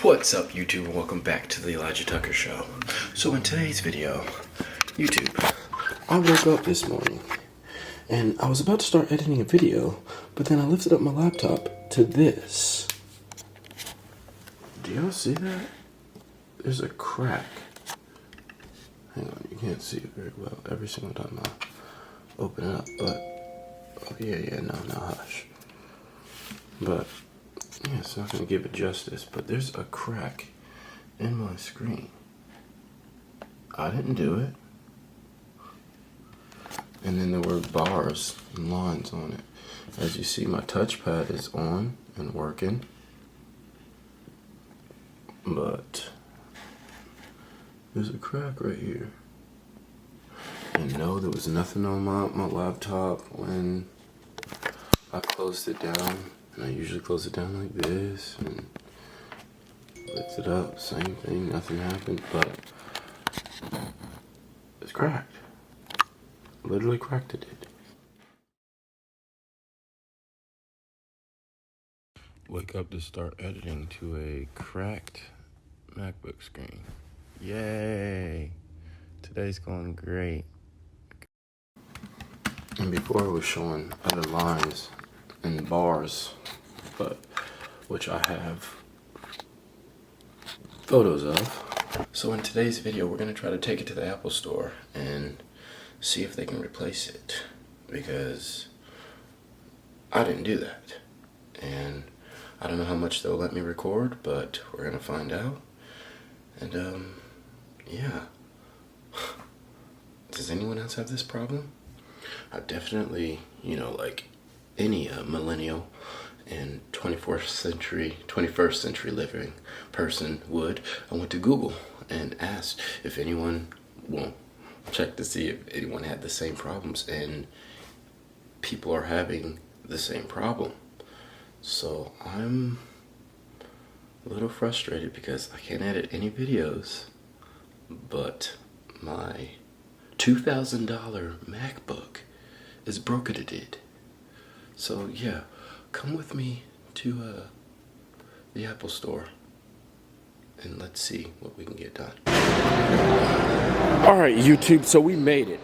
What's up, YouTube, and welcome back to the Elijah Tucker Show. So in today's video, YouTube, I woke up this morning and I was about to start editing a video, but then I lifted up my laptop to this. Do y'all see that? There's a crack. Hang on, you can't see it very well every single time I open it up, but oh yeah, no, hush. But yeah, it's not going to give it justice, but there's a crack in my screen. I didn't do it. And then there were bars and lines on it. As you see, my touchpad is on and working. But there's a crack right here. And no, there was nothing on my laptop when I closed it down. And I usually close it down like this and lift it up, same thing, nothing happened, but it's cracked. Literally cracked it. Wake up to start editing to a cracked Macbook screen. Yay! Today's going great. And before I was showing other lines and bars, but which I have photos of. So in today's video, we're going to try to take it to the Apple Store and see if they can replace it, because I didn't do that, and I don't know how much they'll let me record, but we're going to find out. And yeah. Does anyone else have this problem? I definitely, like any millennial and 21st century living person would, I went to Google and asked if anyone, checked to see if anyone had the same problems, and people are having the same problem. So I'm a little frustrated because I can't edit any videos, but my $2,000 MacBook is broketed. So yeah, come with me to the Apple Store and let's see what we can get done. Alright, YouTube, so we made it.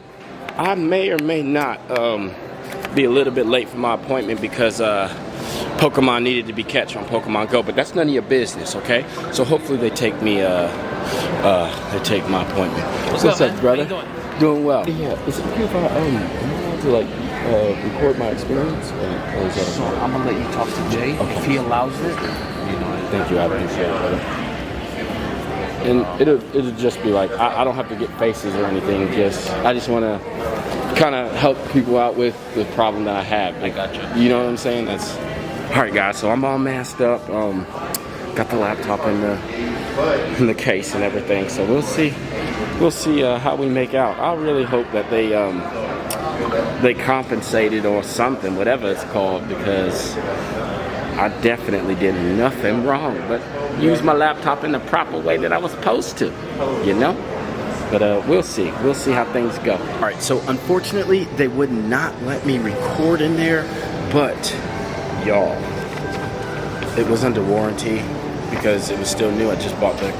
I may or may not be a little bit late for my appointment because Pokemon needed to be catched on Pokemon Go, but that's none of your business, okay? So hopefully they take me they take my appointment. What's up, brother? How you doing well. Yeah, is it okay if I record my experience? So I'm gonna let you talk to Jay. Okay. If he allows it, Thank you, I appreciate it, brother. And it'll just be like, I don't have to get faces or anything, I just want to kind of help people out with the problem that I have. I gotcha. You know what I'm saying? That's alright, guys, so I'm all masked up, got the laptop in the case and everything, so we'll see how we make out. I really hope that they compensated or something, whatever it's called, because I definitely did nothing wrong but use my laptop in the proper way that I was supposed to, But we'll see how things go. Alright, so unfortunately they would not let me record in there, but y'all, it was under warranty because it was still new. I just bought the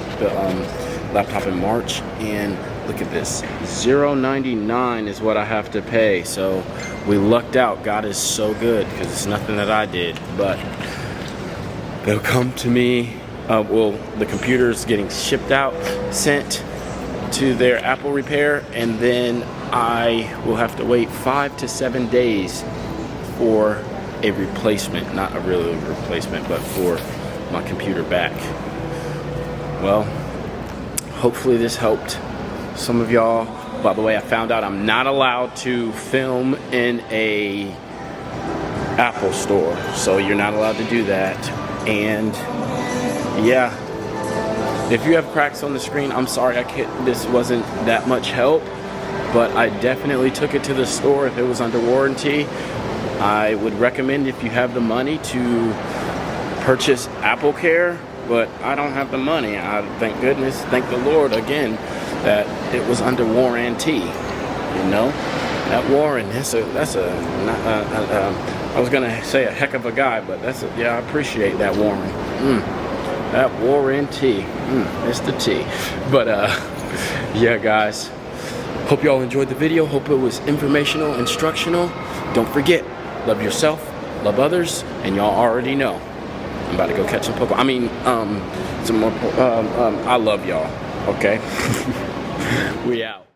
laptop in March, and look at this, $0.99 is what I have to pay. So we lucked out. God is so good because it's nothing that I did, but they'll come to me. The computer's getting shipped out, sent to their Apple repair, and then I will have to wait 5 to 7 days for a replacement, not a real replacement, but for my computer back. Well, hopefully this helped some of y'all. By the way, I found out I'm not allowed to film in a Apple store, so you're not allowed to do that. And yeah, if you have cracks on the screen, I'm sorry, this wasn't that much help, but I definitely took it to the store. If it was under warranty, I would recommend, if you have the money, to purchase Apple Care, but I don't have the money. Thank goodness, thank the Lord again that it was under warranty. That Warren, I was gonna say a heck of a guy, but I appreciate that Warren. That warranty. It's the T. But yeah, guys. Hope y'all enjoyed the video. Hope it was informational, instructional. Don't forget, love yourself, love others, and y'all already know. I'm about to go catch some Pokemon. I mean, some more. I love y'all. Okay. We out.